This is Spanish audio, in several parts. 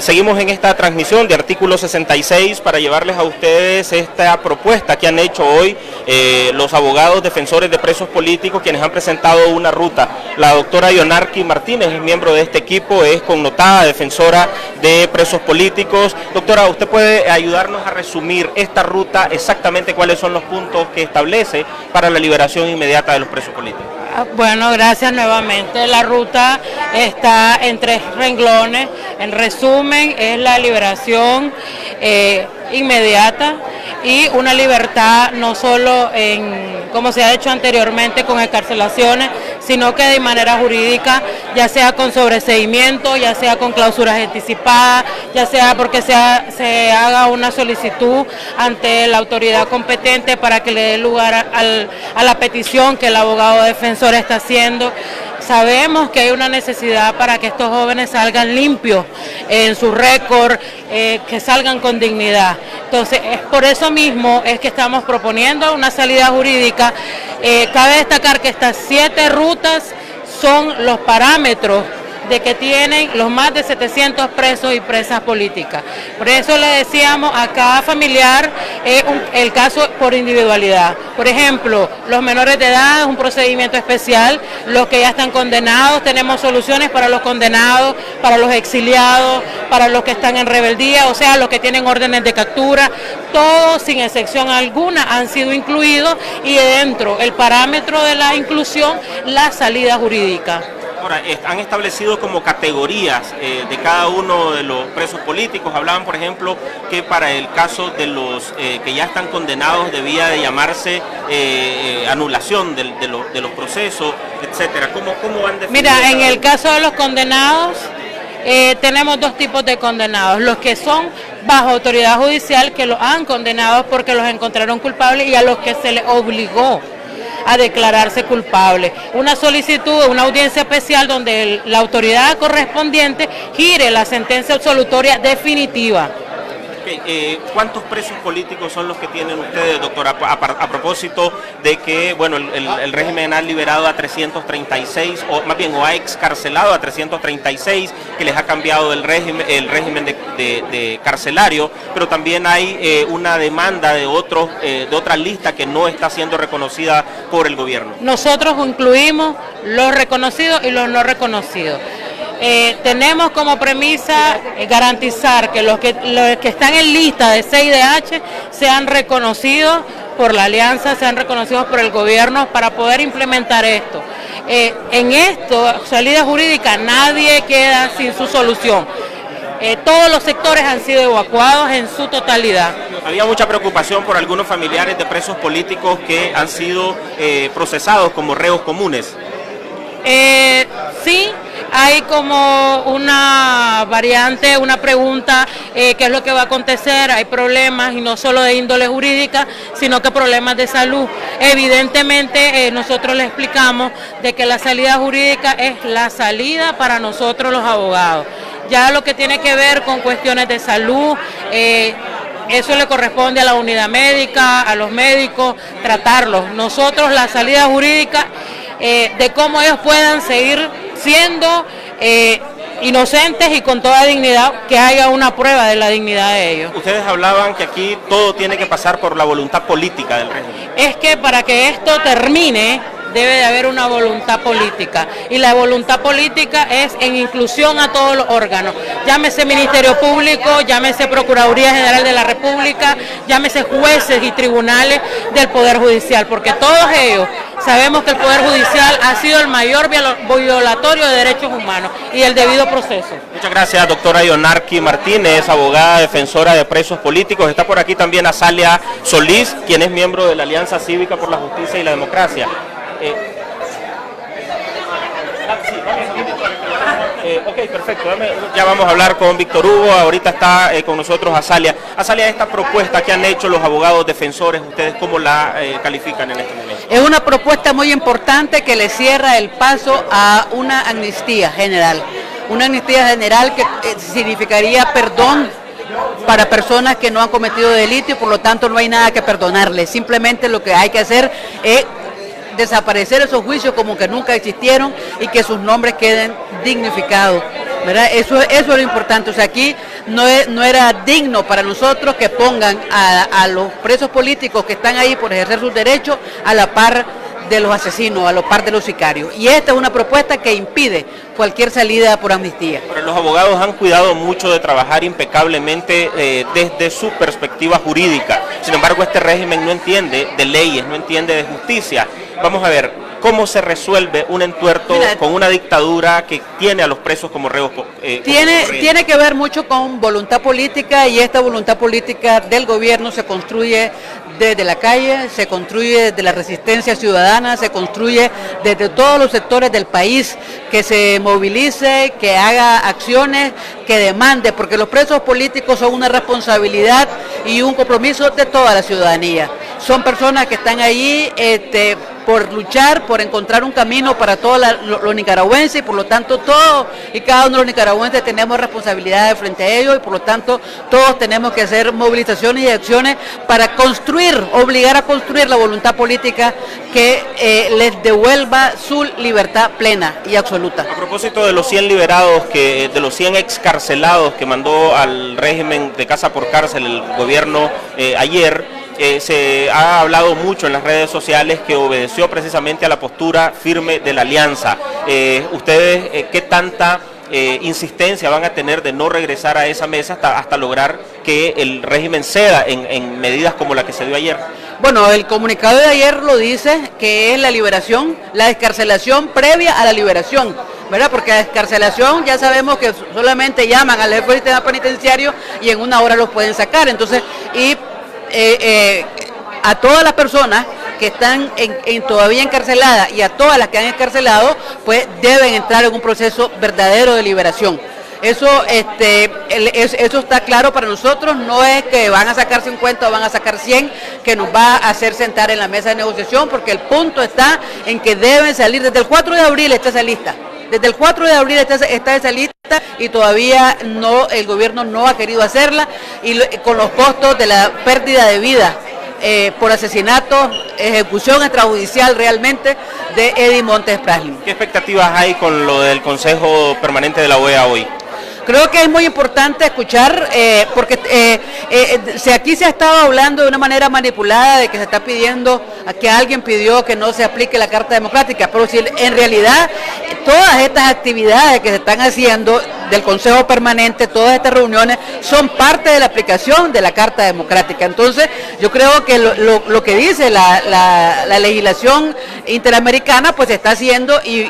Seguimos en esta transmisión de Artículo 66 para llevarles a ustedes esta propuesta que han hecho hoy los abogados defensores de presos políticos, quienes han presentado una ruta. La doctora Yonarqui Martínez es miembro de este equipo, es connotada defensora de presos políticos. Doctora, ¿usted puede ayudarnos a resumir esta ruta, exactamente cuáles son los puntos que establece para la liberación inmediata de los presos políticos? Bueno, gracias nuevamente. La ruta está en 3 renglones. En resumen, es la liberación inmediata y una libertad no solo como se ha hecho anteriormente con excarcelaciones, sino que de manera jurídica, ya sea con sobreseimiento, ya sea con clausuras anticipadas, ya sea porque se haga una solicitud ante la autoridad competente para que le dé lugar a la petición que el abogado defensor está haciendo. Sabemos que hay una necesidad para que estos jóvenes salgan limpios en su récord, que salgan con dignidad. Entonces, es por eso mismo es que estamos proponiendo una salida jurídica. Cabe destacar que estas 7 rutas son los parámetros de que tienen los más de 700 presos y presas políticas. Por eso le decíamos a cada familiar el caso por individualidad. Por ejemplo, los menores de edad es un procedimiento especial, los que ya están condenados, tenemos soluciones para los condenados, para los exiliados, para los que están en rebeldía, o sea, los que tienen órdenes de captura, todos sin excepción alguna han sido incluidos y dentro el parámetro de la inclusión, la salida jurídica. Ahora, han establecido como categorías de cada uno de los presos políticos. Hablaban, por ejemplo, que para el caso de los que ya están condenados debía de llamarse anulación de los procesos, etcétera. ¿Cómo van definiendo? Mira, en el caso de los condenados, tenemos 2 tipos de condenados. Los que son bajo autoridad judicial, que los han condenado porque los encontraron culpables, y a los que se les obligó a declararse culpable. Una solicitud, una audiencia especial donde la autoridad correspondiente gire la sentencia absolutoria definitiva. ¿Cuántos presos políticos son los que tienen ustedes, doctora? A propósito de que, bueno, el régimen ha liberado a 336, o más bien, o ha excarcelado a 336, que les ha cambiado el régimen de carcelario, pero también hay una demanda de otra lista que no está siendo reconocida por el gobierno. Nosotros incluimos los reconocidos y los no reconocidos. Tenemos como premisa garantizar que los que están en lista de CIDH sean reconocidos por la alianza, sean reconocidos por el gobierno para poder implementar esto. En esto, salida jurídica, nadie queda sin su solución. Todos los sectores han sido evacuados en su totalidad. Había mucha preocupación por algunos familiares de presos políticos que han sido procesados como reos comunes. Sí, hay como una variante, una pregunta, qué es lo que va a acontecer. Hay problemas, y no solo de índole jurídica, sino que problemas de salud. Evidentemente, nosotros le explicamos de que la salida jurídica es la salida para nosotros los abogados. Ya lo que tiene que ver con cuestiones de salud, eso le corresponde a la unidad médica, a los médicos, tratarlos. Nosotros la salida jurídica de cómo ellos puedan seguir siendo inocentes y con toda dignidad, que haya una prueba de la dignidad de ellos. Ustedes hablaban que aquí todo tiene que pasar por la voluntad política del régimen. Es que para que esto termine, debe de haber una voluntad política, y la voluntad política es en inclusión a todos los órganos, llámese Ministerio Público, llámese Procuraduría General de la República, llámese jueces y tribunales del Poder Judicial, porque todos ellos sabemos que el Poder Judicial ha sido el mayor violatorio de derechos humanos y el debido proceso. Muchas gracias, doctora Yonarqui Martínez, abogada defensora de presos políticos. Está por aquí también Azalia Solís, quien es miembro de la Alianza Cívica por la Justicia y la Democracia. Ok, perfecto. Ya vamos a hablar con Víctor Hugo. Ahorita está con nosotros Azalia. Azalia, esta propuesta que han hecho los abogados defensores, ¿ustedes cómo la califican en este momento? Es una propuesta muy importante que le cierra el paso a una amnistía general. Una amnistía general que significaría perdón para personas que no han cometido delito y por lo tanto no hay nada que perdonarles. Simplemente lo que hay que hacer es desaparecer esos juicios como que nunca existieron y que sus nombres queden dignificados ¿verdad? Eso es lo importante. O sea, aquí no era digno para nosotros que pongan a los presos políticos que están ahí por ejercer sus derechos a la par de los asesinos, a la par de los sicarios. Y esta es una propuesta que impide cualquier salida por amnistía. Pero los abogados han cuidado mucho de trabajar impecablemente desde su perspectiva jurídica. Sin embargo, este régimen no entiende de leyes, no entiende de justicia. Vamos a ver cómo se resuelve un entuerto con una dictadura que tiene a los presos como reos. Tiene que ver mucho con voluntad política, y esta voluntad política del gobierno se construye desde la calle, se construye desde la resistencia ciudadana, se construye desde todos los sectores del país, que se movilice, que haga acciones, que demande, porque los presos políticos son una responsabilidad y un compromiso de toda la ciudadanía. Son personas que están allí por luchar, por encontrar un camino para todos los nicaragüenses, y por lo tanto todos y cada uno de los nicaragüenses tenemos responsabilidades frente a ellos, y por lo tanto todos tenemos que hacer movilizaciones y acciones para obligar a construir la voluntad política que les devuelva su libertad plena y absoluta. A propósito de los 100 liberados, de los 100 excarcelados que mandó al régimen de casa por cárcel el gobierno ayer, se ha hablado mucho en las redes sociales que obedeció precisamente a la postura firme de la alianza. ¿Ustedes qué tanta insistencia van a tener de no regresar a esa mesa hasta lograr que el régimen ceda en medidas como la que se dio ayer? Bueno, el comunicado de ayer lo dice, que es la liberación, la descarcelación previa a la liberación, ¿verdad? Porque la descarcelación ya sabemos que solamente llaman al jefe del sistema penitenciario y en una hora los pueden sacar. Entonces, a todas las personas que están todavía encarceladas y a todas las que han encarcelado, pues deben entrar en un proceso verdadero de liberación. Eso está claro para nosotros. No es que van a sacar 50 o van a sacar 100 que nos va a hacer sentar en la mesa de negociación, porque el punto está en que deben salir. Desde el 4 de abril está esa lista. Desde el 4 de abril está esa lista, y todavía el gobierno no ha querido hacerla, y con los costos de la pérdida de vida por asesinato, ejecución extrajudicial realmente de Eddie Montes Praslin. ¿Qué expectativas hay con lo del Consejo Permanente de la OEA hoy? Creo que es muy importante escuchar, porque aquí se ha estado hablando de una manera manipulada de que se está pidiendo, que alguien pidió que no se aplique la Carta Democrática, pero si en realidad todas estas actividades que se están haciendo del Consejo Permanente, todas estas reuniones, son parte de la aplicación de la Carta Democrática. Entonces, yo creo que lo que dice la legislación interamericana, pues se está haciendo, y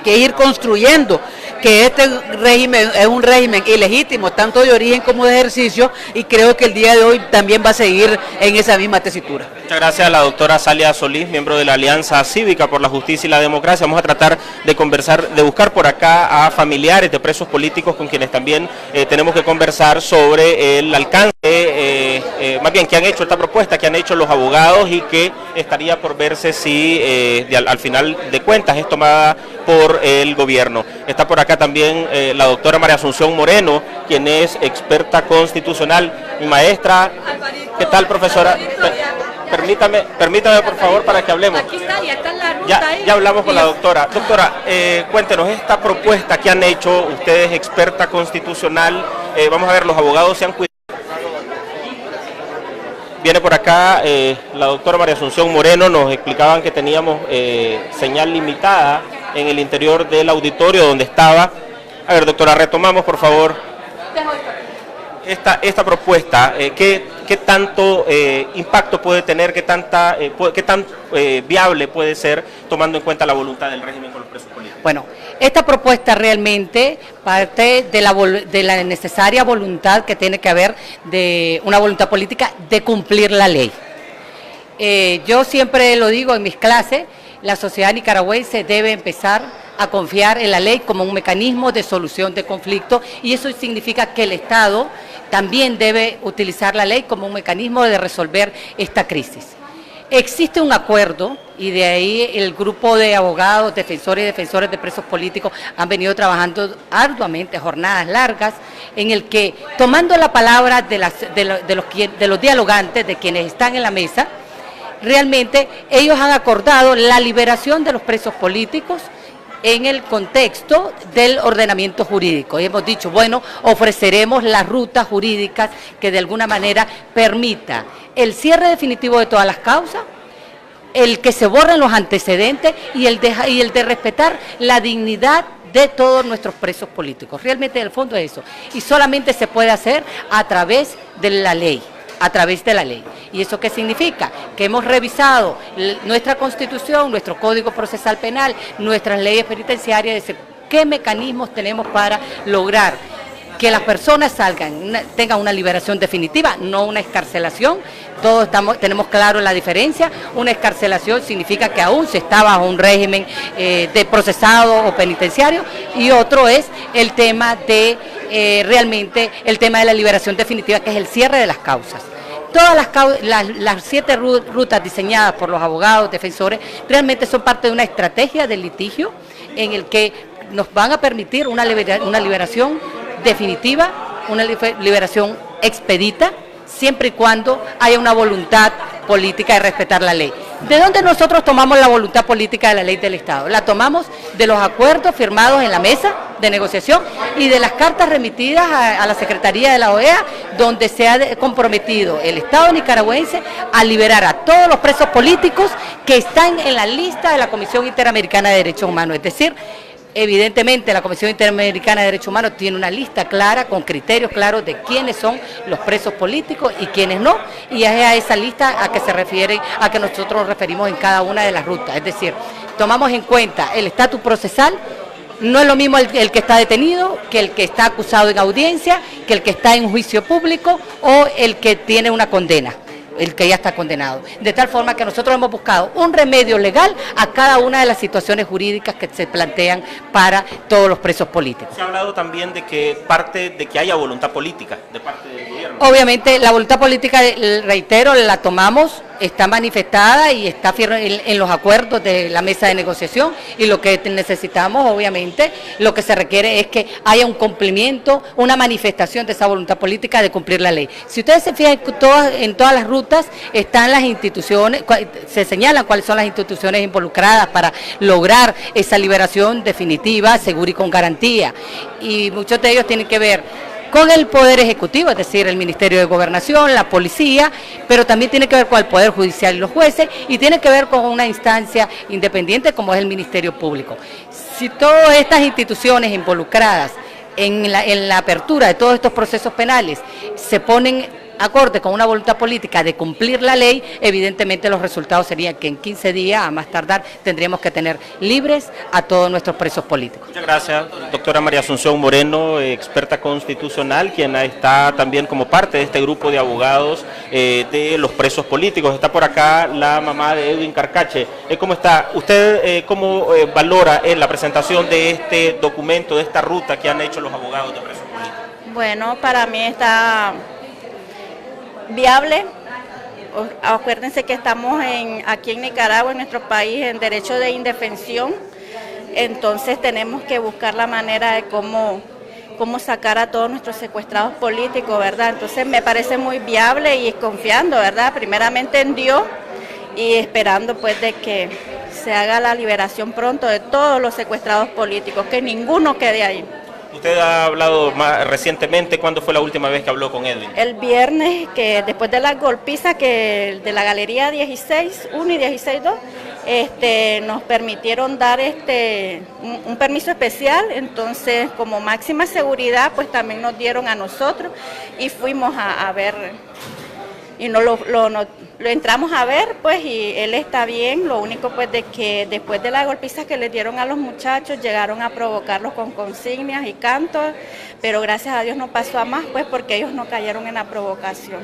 que ir construyendo que este régimen es un régimen ilegítimo, tanto de origen como de ejercicio, y creo que el día de hoy también va a seguir en esa misma tesitura. Muchas gracias a la doctora Zalia Solís, miembro de la Alianza Cívica por la Justicia y la Democracia. Vamos a tratar de conversar, de buscar por acá a familiares de presos políticos con quienes también tenemos que conversar sobre el alcance, más bien, que han hecho esta propuesta, que han hecho los abogados, y que estaría por verse si al final de cuentas es tomada por el gobierno. Está por acá también la doctora María Asunción Moreno, quien es experta constitucional. Mi maestra, ¿qué tal, profesora? Permítame por favor para que hablemos. Aquí está, ya está en la ruta. Ya hablamos con la doctora. Doctora, cuéntenos esta propuesta que han hecho ustedes, experta constitucional. Vamos a ver, los abogados se han cuidado. Viene por acá la doctora María Asunción Moreno. Nos explicaban que teníamos señal limitada en el interior del auditorio donde estaba. A ver, doctora, retomamos por favor esta propuesta. ¿Qué tanto impacto puede tener, qué tan viable puede ser, tomando en cuenta la voluntad del régimen con los presos políticos? Bueno, esta propuesta realmente parte de la necesaria voluntad que tiene que haber, de una voluntad política de cumplir la ley. Yo siempre lo digo en mis clases, la sociedad nicaragüense debe empezar a confiar en la ley como un mecanismo de solución de conflictos, y eso significa que el Estado también debe utilizar la ley como un mecanismo de resolver esta crisis. Existe un acuerdo, y de ahí el grupo de abogados, defensores y defensores de presos políticos han venido trabajando arduamente, jornadas largas, en el que, tomando la palabra de los dialogantes, de quienes están en la mesa, realmente ellos han acordado la liberación de los presos políticos en el contexto del ordenamiento jurídico. Y hemos dicho, bueno, ofreceremos las rutas jurídicas que de alguna manera permita el cierre definitivo de todas las causas, el que se borren los antecedentes y el de respetar la dignidad de todos nuestros presos políticos. Realmente, en el fondo, es eso. Y solamente se puede hacer a través de la ley. A través de la ley. ¿Y eso qué significa? Que hemos revisado nuestra Constitución, nuestro Código Procesal Penal, nuestras leyes penitenciarias, de decir, qué mecanismos tenemos para lograr que las personas tengan una liberación definitiva, no una excarcelación. Todos tenemos claro la diferencia. Una excarcelación significa que aún se está bajo un régimen de procesado o penitenciario, y otro es el tema de realmente el tema de la liberación definitiva, que es el cierre de las causas. Todas las 7 rutas diseñadas por los abogados defensores realmente son parte de una estrategia de litigio en el que nos van a permitir una liberación definitiva, una liberación expedita, siempre y cuando haya una voluntad política de respetar la ley. ¿De dónde nosotros tomamos la voluntad política de la ley del Estado? La tomamos de los acuerdos firmados en la mesa de negociación y de las cartas remitidas a la Secretaría de la OEA, donde se ha comprometido el Estado nicaragüense a liberar a todos los presos políticos que están en la lista de la Comisión Interamericana de Derechos Humanos. Es decir, evidentemente la Comisión Interamericana de Derechos Humanos tiene una lista clara, con criterios claros de quiénes son los presos políticos y quiénes no, y es a esa lista a que se refiere, a que nosotros nos referimos en cada una de las rutas. Es decir, tomamos en cuenta el estatus procesal. No es lo mismo el que está detenido que el que está acusado en audiencia, que el que está en juicio público o el que tiene una condena, el que ya está condenado. De tal forma que nosotros hemos buscado un remedio legal a cada una de las situaciones jurídicas que se plantean para todos los presos políticos. Se ha hablado también de que haya voluntad política de parte del gobierno. Obviamente la voluntad política, reitero, la tomamos, está manifestada y está en los acuerdos de la mesa de negociación, y lo que necesitamos, obviamente, lo que se requiere es que haya un cumplimiento, una manifestación de esa voluntad política de cumplir la ley. Si ustedes se fijan, en todas las rutas están las instituciones, se señalan cuáles son las instituciones involucradas para lograr esa liberación definitiva, segura y con garantía, y muchos de ellos tienen que ver con el Poder Ejecutivo, es decir, el Ministerio de Gobernación, la Policía, pero también tiene que ver con el Poder Judicial y los jueces, y tiene que ver con una instancia independiente como es el Ministerio Público. Si todas estas instituciones involucradas en la apertura de todos estos procesos penales se ponen acorde con una voluntad política de cumplir la ley, evidentemente los resultados serían que en 15 días, a más tardar, tendríamos que tener libres a todos nuestros presos políticos. Muchas gracias, doctora María Asunción Moreno, experta constitucional, quien está también como parte de este grupo de abogados de los presos políticos. Está por acá la mamá de Edwin Carcache. ¿Cómo está? ¿Usted cómo valora la presentación de este documento, de esta ruta que han hecho los abogados de presos políticos? Bueno, para mí está viable. Acuérdense que estamos aquí en Nicaragua, en nuestro país, en derecho de indefensión, entonces tenemos que buscar la manera de cómo sacar a todos nuestros secuestrados políticos, ¿verdad? Entonces me parece muy viable y confiando, ¿verdad? Primeramente en Dios y esperando pues de que se haga la liberación pronto de todos los secuestrados políticos, que ninguno quede ahí. Usted ha hablado más recientemente. ¿Cuándo fue la última vez que habló con Edwin? El viernes, que después de la golpiza que de la galería 16.1 y 16.2, nos permitieron dar un permiso especial. Entonces, como máxima seguridad, pues también nos dieron a nosotros y fuimos a ver, y lo entramos a ver, pues, y él está bien. Lo único, pues, de que después de la golpiza que le dieron a los muchachos, llegaron a provocarlos con consignas y cantos, pero gracias a Dios no pasó a más, pues, porque ellos no cayeron en la provocación.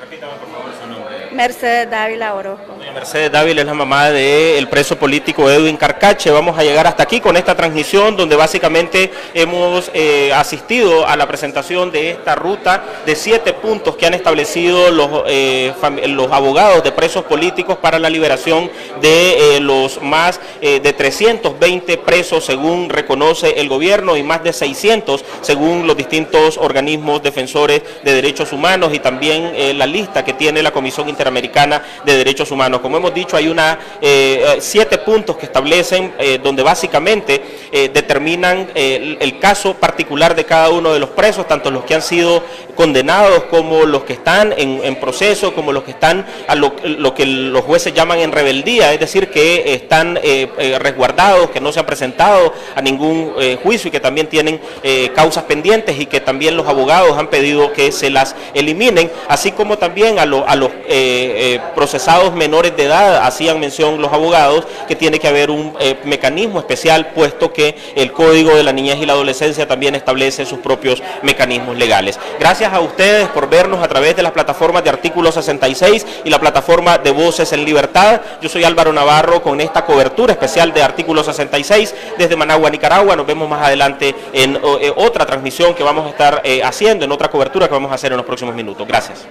Repítame, por favor, su nombre. Mercedes Dávila Orozco. Mercedes Dávila es la mamá del preso político Edwin Carcache. Vamos a llegar hasta aquí con esta transmisión, donde básicamente hemos asistido a la presentación de esta ruta de 7 puntos que han establecido los abogados de presos políticos para la liberación de los más de 320 presos, según reconoce el gobierno, y más de 600 según los distintos organismos defensores de derechos humanos, y también la la lista que tiene la Comisión Interamericana de Derechos Humanos. Como hemos dicho, hay 7 puntos que establecen donde básicamente determinan el caso particular de cada uno de los presos, tanto los que han sido condenados como los que están en proceso, como los que están a lo que los jueces llaman en rebeldía, es decir, que están resguardados, que no se han presentado a ningún juicio y que también tienen causas pendientes y que también los abogados han pedido que se las eliminen, así como también a los procesados menores de edad. Hacían mención los abogados que tiene que haber un mecanismo especial, puesto que el Código de la Niñez y la Adolescencia también establece sus propios mecanismos legales. Gracias a ustedes por vernos a través de las plataformas de Artículo 66 y la plataforma de Voces en Libertad. Yo soy Álvaro Navarro con esta cobertura especial de Artículo 66 desde Managua, Nicaragua. Nos vemos más adelante en otra transmisión que vamos a estar haciendo, en otra cobertura que vamos a hacer en los próximos minutos. Gracias.